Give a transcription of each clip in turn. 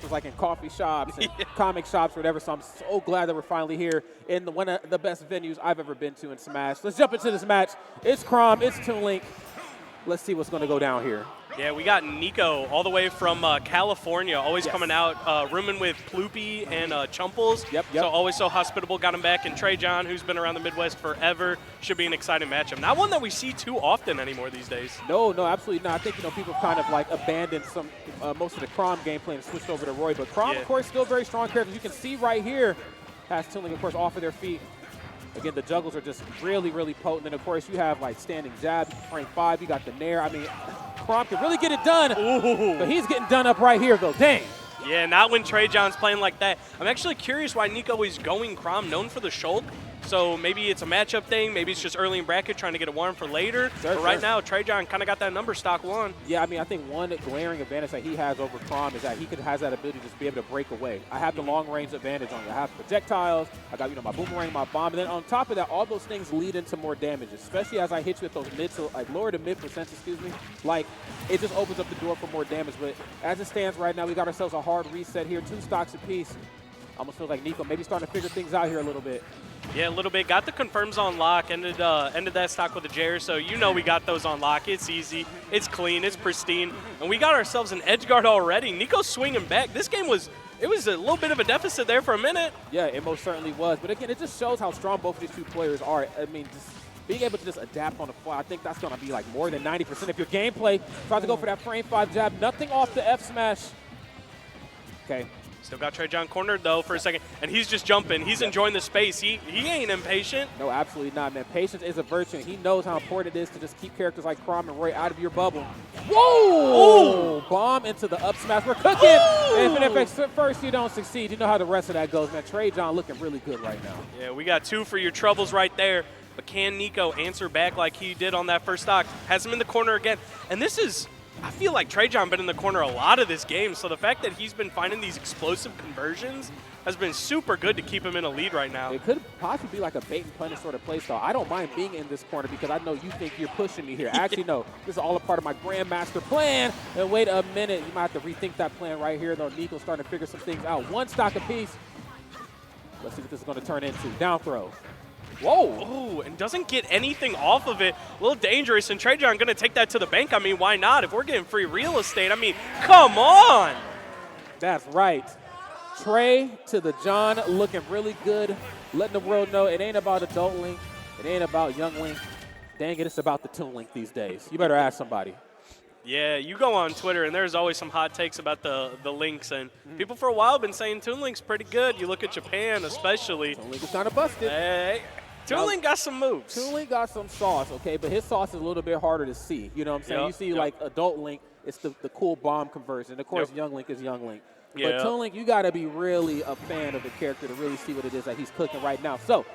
was like in coffee shops and comic shops or whatever. So I'm so glad that we're finally here in one of the best venues I've ever been to in Smash. Let's jump into this match. It's Chrom, it's Toon. Let's see what's going to go down here. Yeah, we got Nicko all the way from California, always coming out, rooming with Ploopy and Chumples. Yep. So always so hospitable. Got him back. And Trejohn, who's been around the Midwest forever, should be an exciting matchup. Not one that we see too often anymore these days. No, absolutely not. I think, people kind of like abandoned most of the Chrom gameplay and switched over to Roy. But Chrom, of course, still very strong character. You can see right here, has Toon, of course, off of their feet. Again, the juggles are just really, really potent. And, of course, you have, like, standing jab, frame 5. You got the nair. I mean, Chrom can really get it done. Ooh. But he's getting done up right here, though. Dang. Yeah, not when Trejohn's playing like that. I'm actually curious why Nicko is going Chrom, known for the Shulk. So maybe it's a matchup thing. Maybe it's just early in bracket trying to get a warm for later. But right now, Trejohn kind of got that number stock one. Yeah, I mean, I think one glaring advantage that he has over Chrom is that he has that ability to just be able to break away. I have the long range advantage on you. I have projectiles. I got, my boomerang, my bomb. And then on top of that, all those things lead into more damage, especially as I hit you with those lower to mid percents, Like, it just opens up the door for more damage. But as it stands right now, we got ourselves a hard reset here. 2 stocks apiece. Almost feels like Nicko maybe starting to figure things out here a little bit. Yeah, a little bit. Got the confirms on lock. Ended that stock with a Jair. So we got those on lock. It's easy. It's clean. It's pristine. And we got ourselves an edge guard already. Nicko's swinging back. This game was a little bit of a deficit there for a minute. Yeah, it most certainly was. But again, it just shows how strong both of these two players are. I mean, just being able to just adapt on the fly, I think that's going to be like more than 90%. If your gameplay tries to go for that frame 5 jab, nothing off the F smash. Okay. Still got Trejohn cornered, though, for a second. And he's just jumping. He's enjoying the space. He ain't impatient. No, absolutely not, man. Patience is a virtue. He knows how important it is to just keep characters like Chrom and Roy out of your bubble. Whoa! Ooh. Bomb into the up smash. We're cooking. If at first you don't succeed, you know how the rest of that goes, man. Trejohn looking really good right now. Yeah, we got 2 for your troubles right there. But can Nicko answer back like he did on that first stock? Has him in the corner again. And this is... I feel like Trejohn been in the corner a lot of this game, so the fact that he's been finding these explosive conversions has been super good to keep him in a lead right now. It could possibly be like a bait and punish sort of play style. I don't mind being in this corner because I know you think you're pushing me here. Actually, no, this is all a part of my grandmaster plan. And wait a minute, you might have to rethink that plan right here, though. Nicko's starting to figure some things out. 1 stock apiece. Let's see what this is going to turn into. Down throw. Whoa! Ooh, and doesn't get anything off of it. A little dangerous, and Trejohn going to take that to the bank. I mean, why not? If we're getting free real estate, I mean, come on! That's right. Trey to the John, looking really good, letting the world know it ain't about adult Link, it ain't about young Link. Dang it, it's about the Toon Link these days. You better ask somebody. Yeah, you go on Twitter, and there's always some hot takes about the Links, and people for a while have been saying Toon Link's pretty good. You look at Japan especially. Toon Link is kind of busted. Hey. Toon Link got some moves. Toon Link got some sauce, okay, but his sauce is a little bit harder to see. You know what I'm saying? You see, like, adult Link, it's the cool bomb conversion. Of course, young Link is young Link. But Toon Link, you got to be really a fan of the character to really see what it is that he's cooking right now. So,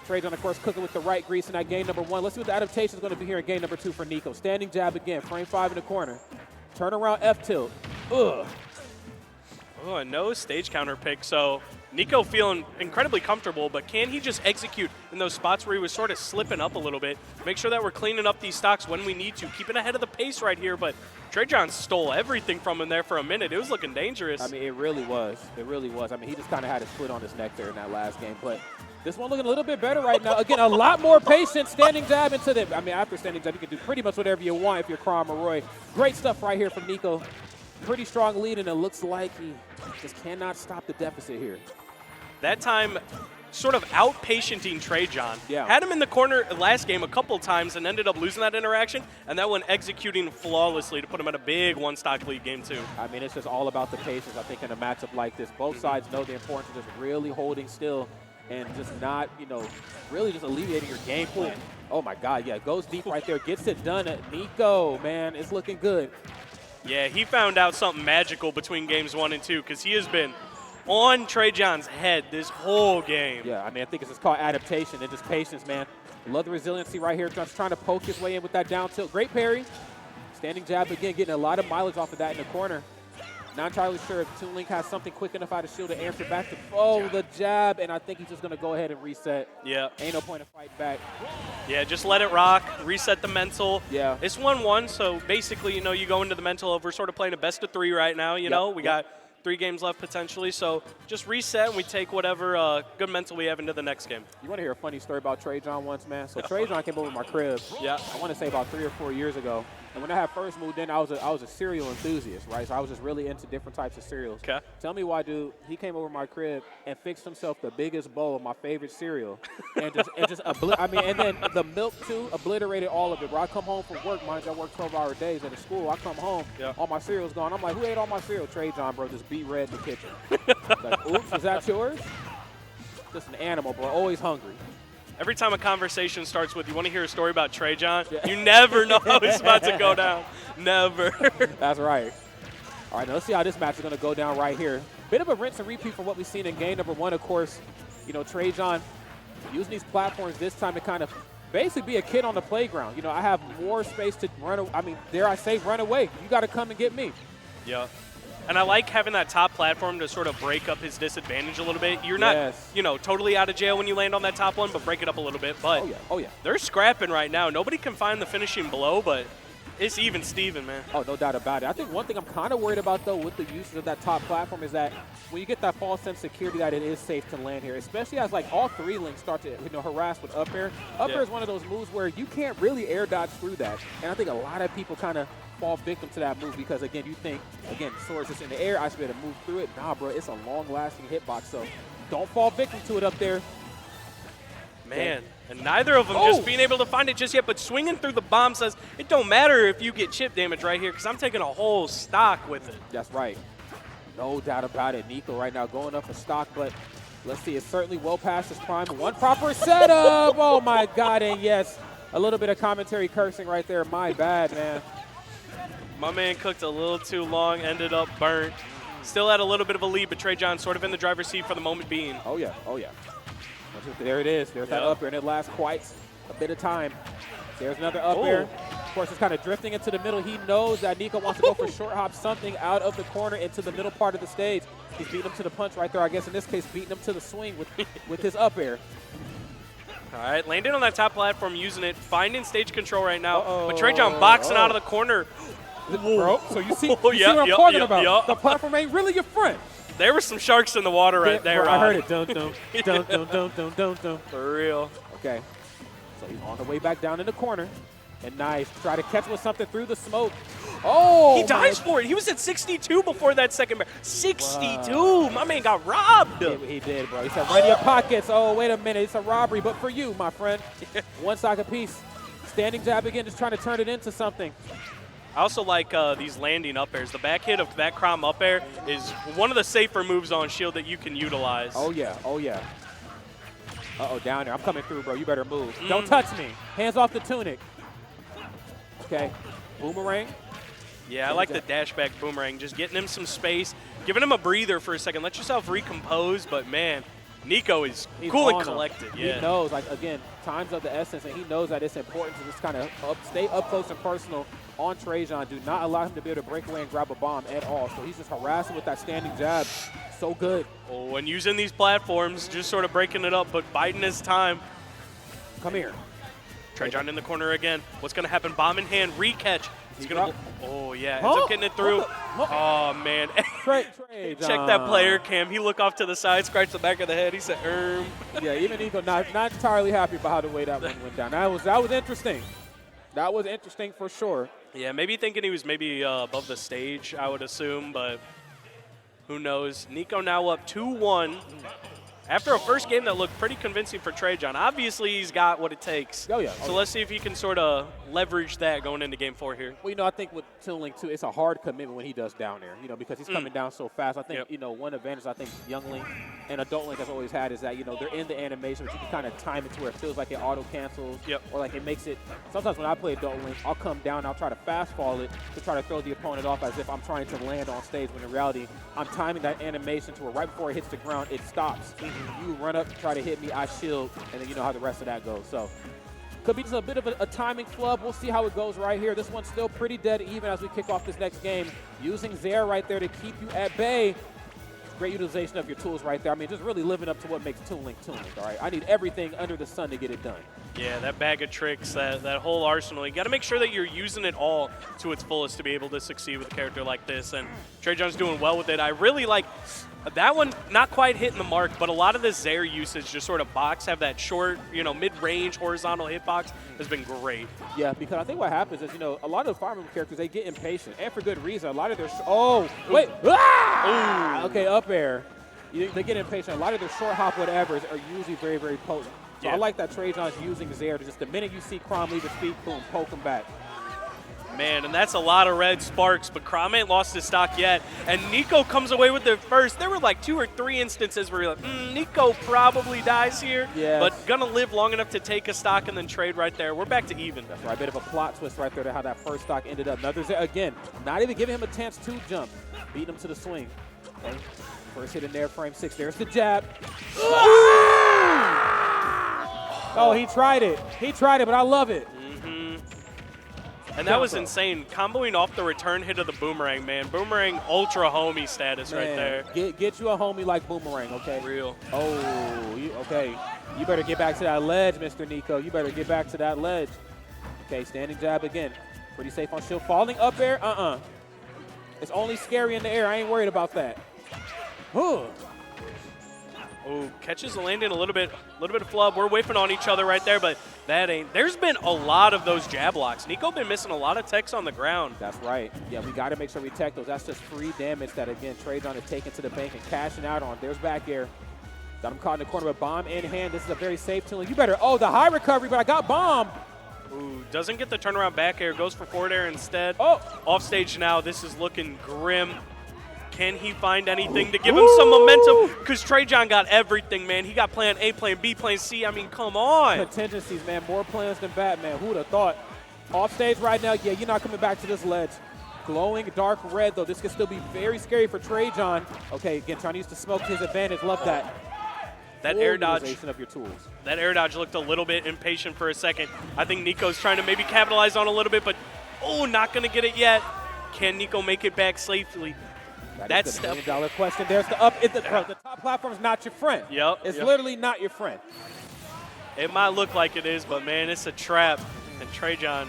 Trejohn, of course, cooking with the right grease in that game number 1. Let's see what the adaptation is going to be here in game number 2 for Nicko. Standing jab again, frame 5 in the corner. Turn around F tilt. Ugh. Oh, and no stage counter pick, so Nicko feeling incredibly comfortable, but can he just execute in those spots where he was sort of slipping up a little bit? Make sure that we're cleaning up these stocks when we need to. Keeping ahead of the pace right here, but Trejohn stole everything from him there for a minute. It was looking dangerous. I mean, it really was. It really was. I mean, he just kind of had his foot on his neck there in that last game, but this one looking a little bit better right now. Again, a lot more patience. Standing jab into the, I mean, after standing jab, you can do pretty much whatever you want if you're Chrom or Roy. Great stuff right here from Nicko. Pretty strong lead, and it looks like he just cannot stop the deficit here. That time, sort of out-patienting Trejohn. Yeah. Had him in the corner last game a couple times and ended up losing that interaction, and that one executing flawlessly to put him at a big 1-stock lead game 2. I mean, it's just all about the patience, I think, in a matchup like this. Both sides know the importance of just really holding still and just not, really just alleviating your game plan. Oh, my God, yeah, goes deep right there, gets it done. Nicko, man, it's looking good. Yeah, he found out something magical between games 1 and 2 because he has been on Trejohn's head this whole game. Yeah, I mean, I think it's just called adaptation and just patience, man. Love the resiliency right here. Just trying to poke his way in with that down tilt. Great parry. Standing jab again, getting a lot of mileage off of that in the corner. Not entirely sure if Toon Link has something quick enough out of shield to answer back to, the jab, and I think he's just going to go ahead and reset. Yeah. Ain't no point in fighting back. Yeah, just let it rock, reset the mental. Yeah. It's 1-1, so basically, you go into the mental of we're sort of playing a best of 3 right now, you know. We got 3 games left potentially. So just reset and we take whatever good mental we have into the next game. You want to hear a funny story about Trejohn once, man? So Trejohn came over to my crib. Yeah. I want to say about 3 or 4 years ago. And when I had first moved in, I was a cereal enthusiast, right? So I was just really into different types of cereals. Okay. Tell me why, dude. He came over to my crib and fixed himself the biggest bowl of my favorite cereal, and and then the milk too, obliterated all of it. Bro, I come home from work, mind you, I work 12-hour days at a school. I come home, all my cereal's gone. I'm like, who ate all my cereal? Trejohn, bro, just beat red in the kitchen. Like, oops, is that yours? Just an animal, bro, always hungry. Every time a conversation starts with, you want to hear a story about Trejohn, you never know how it's about to go down. Never. That's right. All right, now let's see how this match is going to go down right here. Bit of a rinse and repeat from what we've seen in game number 1, of course. You know, Trejohn using these platforms this time to kind of basically be a kid on the playground. You know, I have more space to run. I mean, dare I say, run away. You got to come and get me. Yeah. And I like having that top platform to sort of break up his disadvantage a little bit. You're not, you know, totally out of jail when you land on that top one, but break it up a little bit. But they're scrapping right now. Nobody can find the finishing blow, but it's even Steven, man. Oh, no doubt about it. I think one thing I'm kind of worried about, though, with the usage of that top platform is that when you get that false sense of security that it is safe to land here, especially as, like, all 3 links start to, you know, harass with up air. Up air is one of those moves where you can't really air dodge through that. And I think a lot of people kind of fall victim to that move because, again, you think, again, sword's just in the air, I should be able to move through it. Nah, bro, it's a long-lasting hitbox, so don't fall victim to it up there. Man, and neither of them just being able to find it just yet, but swinging through the bomb says, it don't matter if you get chip damage right here because I'm taking a whole stock with it. That's right. No doubt about it. Nicko right now going up for stock, but let's see, it's certainly well past his prime. One proper setup. Oh, my God, and yes, a little bit of commentary cursing right there. My bad, man. My man cooked a little too long, ended up burnt. Still had a little bit of a lead, but Trejohn sort of in the driver's seat for the moment being. Oh, yeah. Oh, yeah. There it is. There's that up air, and it lasts quite a bit of time. There's another up air. Of course, it's kind of drifting into the middle. He knows that Nicko wants to go for short hop something out of the corner into the middle part of the stage. He's beating him to the punch right there. I guess in this case, beating him to the swing with his up air. All right, landing on that top platform, using it, finding stage control right now. But Trejohn boxing out of the corner. Bro, so you see what I'm talking about. The platform ain't really your friend. There were some sharks in the water right there. Bro, I heard it. Dun, dun, dun, dun, dun, dun, dun, dun. For real. Okay. So he's on the way back down in the corner. And nice. Try to catch with something through the smoke. Oh! He dives for it. He was at 62 before that second bear. 62! My man got robbed. He did, bro. He said, run your pockets. Oh, wait a minute. It's a robbery, but for you, my friend. One stock apiece. Standing jab again, just trying to turn it into something. I also like these landing up airs. The back hit of that Chrom up air is one of the safer moves on Shield that you can utilize. Oh, yeah. Oh, yeah. Uh-oh, down there. I'm coming through, bro. You better move. Don't touch me. Hands off the tunic. Okay. Boomerang. Yeah, I like the dash back boomerang. Just getting him some space, giving him a breather for a second. Let yourself recompose, but, man, Nicko is cool and collected. Yeah. He knows, like, again, time's of the essence, and he knows that it's important to just kind of stay up close and personal on Trejohn. Do not allow him to be able to break away and grab a bomb at all. So he's just harassing with that standing jab. So good. Oh, and using these platforms, just sort of breaking it up, but biding his time. Come here. Trejohn in the corner again. What's going to happen? Bomb in hand, recatch. He's going to. Oh, yeah. Ends up getting it through. Oh, man. Trejohn. Check that player cam. He looked off to the side, scratched the back of the head. He said, Yeah, even Nicko not entirely happy about how the way that one went down. That was interesting. That was interesting for sure. Yeah, maybe thinking he was maybe above the stage, I would assume, but who knows. Nicko now up 2-1. After a first game that looked pretty convincing for Trejohn. Obviously, he's got what it takes. Oh, yeah. So let's see if he can sort of leverage that going into Game 4 here. Well, you know, I think with Toon Link, too, it's a hard commitment when he does down there, you know, because he's coming down so fast. I think, you know, one advantage I think Young Link and Adult Link has always had is that, you know, they're in the animation, but you can kind of time it to where it feels like it auto-cancels. Or like it makes it – sometimes when I play Adult Link, I'll come down and I'll try to fast-fall it to try to throw the opponent off as if I'm trying to land on stage, when in reality, I'm timing that animation to where right before it hits the ground, it stops. You run up, try to hit me, I shield, and then you know how the rest of that goes. So could be just a bit of a timing flub. We'll see how it goes right here. This one's still pretty dead even as we kick off this next game. Using Zair right there to keep you at bay. Great utilization of your tools right there. I mean, just really living up to what makes Toon Link, all right? I need everything under the sun to get it done. Yeah, that bag of tricks, that whole arsenal, you got to make sure that you're using it all to its fullest to be able to succeed with a character like this, and Trejohn's doing well with it. I really like that one, not quite hitting the mark, but a lot of the Zaire usage, just sort of box, have that short, mid-range horizontal hitbox has been great. Yeah, because I think what happens is, a lot of the Fire Emblem characters, they get impatient, and for good reason. A lot of their okay, up air. They get impatient. A lot of their short hop whatevers are usually very, very potent. So I like that Trejohn's using Zaire to just the minute you see Chrom leave his feet, boom, poke him back. Man, and that's a lot of red sparks, but Chrom ain't lost his stock yet. And Nicko comes away with it first. There were like 2 or 3 instances where you're like, Nicko probably dies here, but gonna live long enough to take a stock and then trade right there. We're back to even. That's right, a bit of a plot twist right there to how that first stock ended up. Another Zaire, again, not even giving him a chance to jump, beating him to the swing. Okay. First hit in there, frame 6. There's the jab. Oh, he tried it. But I love it. And that was insane. Comboing off the return hit of the boomerang, man. Boomerang ultra homie status right there. Get you a homie like Boomerang, okay? Real. Oh, okay. You better get back to that ledge, Mr. Nicko. You better get back to that ledge. Okay, standing jab again. Pretty safe on shield. Falling up air? It's only scary in the air. I ain't worried about that. Oh, catches the landing a little bit of flub. We're whiffing on each other right there, but that ain't. There's been a lot of those jab blocks. Nicko been missing a lot of techs on the ground. That's right. Yeah, we got to make sure we tech those. That's just free damage that, again, Trejohn is taking to the bank and cashing out on. There's back air. Got him caught in the corner with bomb in hand. This is a very safe Toon Link. You better, the high recovery, but I got bomb. Ooh, doesn't get the turnaround back air. Goes for forward air instead. Oh. Off stage now. This is looking grim. Can he find anything to give him some momentum? Because Trejohn got everything, man. He got plan A, plan B, plan C. I mean, come on. Contingencies, man. More plans than Batman. Who would have thought? Off stage right now, yeah, you're not coming back to this ledge. Glowing dark red, though. This could still be very scary for Trejohn. Okay, again, trying to use the smoke to his advantage. Love that. That air dodge. Of your tools. That air dodge looked a little bit impatient for a second. I think Nicko's trying to maybe capitalize on a little bit, but, not going to get it yet. Can Nicko make it back safely? That's the $1 million question. There's the up. The top platform is not your friend. Yep. It's literally not your friend. It might look like it is, but, man, it's a trap. And Trejohn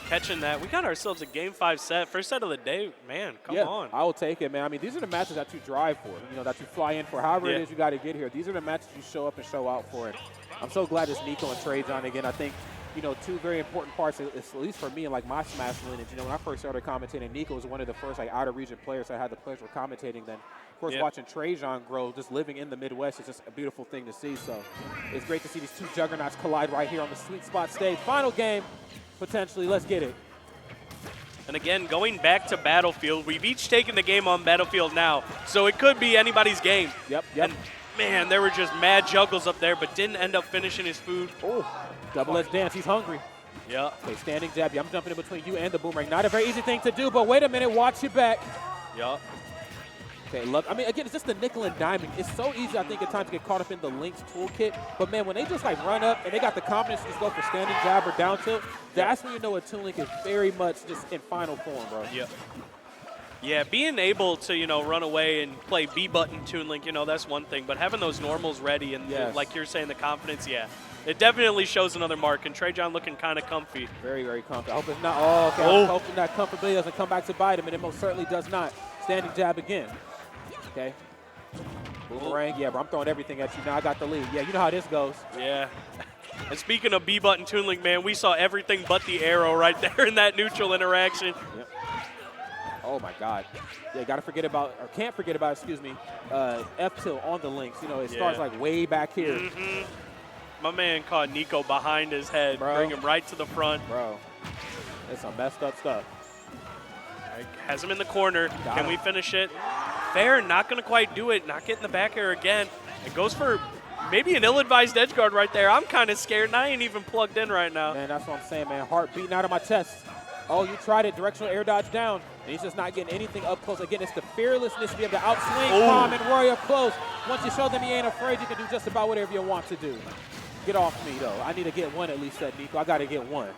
catching that. We got ourselves a Game 5 set. First set of the day. Man, come on. I will take it, man. I mean, these are the matches that you drive for, that you fly in for. However it is you got to get here. These are the matches you show up and show out for. And I'm so glad it's Nicko and Trejohn again. I think, 2 very important parts, at least for me and like my Smash lineage. When I first started commentating, Nicko was one of the first out of region players I had the pleasure of commentating. Then, of course, watching Trejohn grow, just living in the Midwest is just a beautiful thing to see. So it's great to see these 2 juggernauts collide right here on the sweet spot stage. Final game, potentially. Let's get it. And again, going back to Battlefield, we've each taken the game on Battlefield now, so it could be anybody's game. Yep. And man, there were just mad juggles up there, but didn't end up finishing his food. Double-edged dance. He's hungry. Yeah. Okay, standing jab. I'm jumping in between you and the boomerang. Not a very easy thing to do, but wait a minute. Watch your back. Yeah. Okay, look. I mean, again, it's just the nickel and diming. It's so easy, I think, at times to get caught up in the Link's toolkit. But, man, when they just, run up and they got the confidence to just go for standing jab or down tilt, that's when you know a Toon Link is very much just in final form, bro. Yeah. Yeah, being able to, run away and play B-button Toon Link, that's one thing. But having those normals ready and, like you're saying, the confidence, it definitely shows another mark. And Trejohn looking kind of comfy. Very, very comfy. I hope it's not. I'm hoping that comfortability doesn't come back to bite him, and it most certainly does not. Standing jab again. Okay. Boomerang. Yeah, bro, I'm throwing everything at you. Now I got the lead. Yeah, you know how this goes. Yeah. And speaking of B-button Toon Link, man, we saw everything but the arrow right there in that neutral interaction. Yep. Oh, my God. Yeah, can't forget about, excuse me, F-tilt on the links. It starts, way back here. My man caught Nicko behind his head, bring him right to the front. Bro, it's some messed up stuff. Has him in the corner. Can we finish it? Fair, not going to quite do it. Not getting the back air again. It goes for maybe an ill-advised edge guard right there. I'm kind of scared, and I ain't even plugged in right now. Man, that's what I'm saying, man. Heart beating out of my chest. Oh, you tried it. Directional air dodge down. And he's just not getting anything up close. Again, it's the fearlessness to be able to outswing Chrom and Roy up close. Once you show them he ain't afraid, you can do just about whatever you want to do. Get off me, though. I need to get one at least, said Nicko. I got to get one.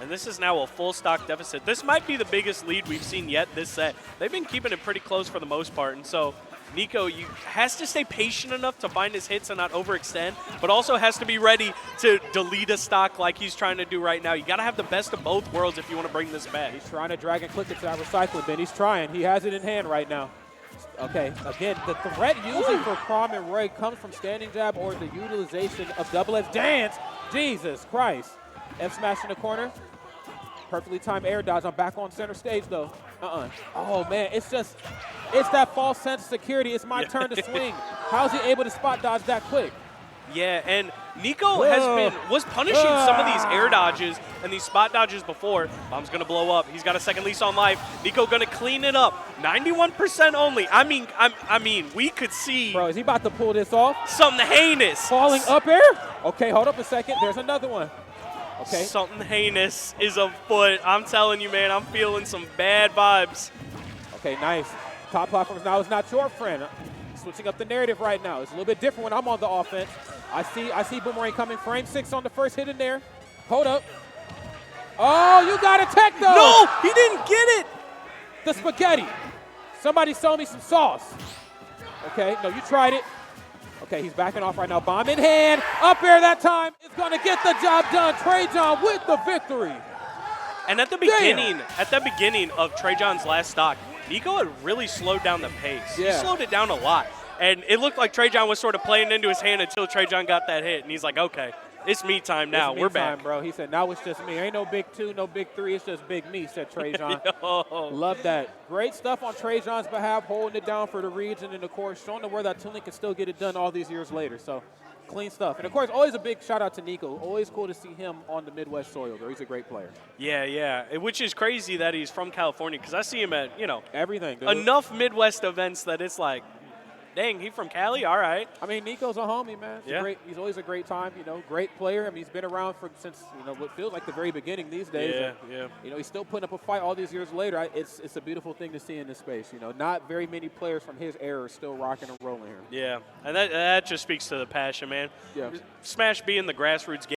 And this is now a full stock deficit. This might be the biggest lead we've seen yet this set. They've been keeping it pretty close for the most part. And so Nicko has to stay patient enough to find his hits and not overextend, but also has to be ready to delete a stock like he's trying to do right now. You got to have the best of both worlds if you want to bring this back. He's trying to drag and click it to that recycling bin. He's trying. He has it in hand right now. Okay, again, the threat usually for Chrom and Roy comes from standing jab or the utilization of double edge dance. Jesus Christ. F smash in the corner. Perfectly timed air dodge. I'm back on center stage, though. Oh, man, it's that false sense of security. It's my turn to swing. How's he able to spot dodge that quick? Yeah, and Nicko was punishing some of these air dodges and these spot dodges before. Bomb's going to blow up. He's got a second lease on life. Nicko going to clean it up. 91% only. I mean, we could see. Bro, is he about to pull this off? Something heinous. Falling up air? Okay, hold up a second. There's another one. Okay. Something heinous is afoot. I'm telling you, man, I'm feeling some bad vibes. Okay, nice. Top platforms now is not your friend. Switching up the narrative right now. It's a little bit different when I'm on the offense. I see Boomerang coming. Frame 6 on the first hit in there. Hold up. Oh, you got a tech, though. No, he didn't get it. The spaghetti. Somebody sell me some sauce. Okay, no, you tried it. Okay, he's backing off right now. Bomb in hand. Up air that time. It's going to get the job done. Trejohn with the victory. And at the beginning of Trejohn's last stock, Nicko had really slowed down the pace. Yeah. He slowed it down a lot. And it looked like Trejohn was sort of playing into his hand until Trejohn got that hit. And he's like, okay, it's me time now. It's me We're time, back. bro. He said, now it's just me. Ain't no big 2, no big 3. It's just big me, said Trejohn. Love that. Great stuff on Trejohn's behalf, holding it down for the region and, of course, showing them where that Toon can still get it done all these years later. So, clean stuff. And, of course, always a big shout-out to Nicko. Always cool to see him on the Midwest soil, though. He's a great player. Yeah. Which is crazy that he's from California because I see him at, everything, dude. enough Midwest events that it's like, dang, he from Cali? All right. I mean, Nicko's a homie, man. He's always a great time, great player. I mean, he's been around since, what feels like the very beginning these days. Yeah. He's still putting up a fight all these years later. It's a beautiful thing to see in this space. Not very many players from his era are still rocking and rolling here. Yeah, and that just speaks to the passion, man. Yeah. Smash being the grassroots game.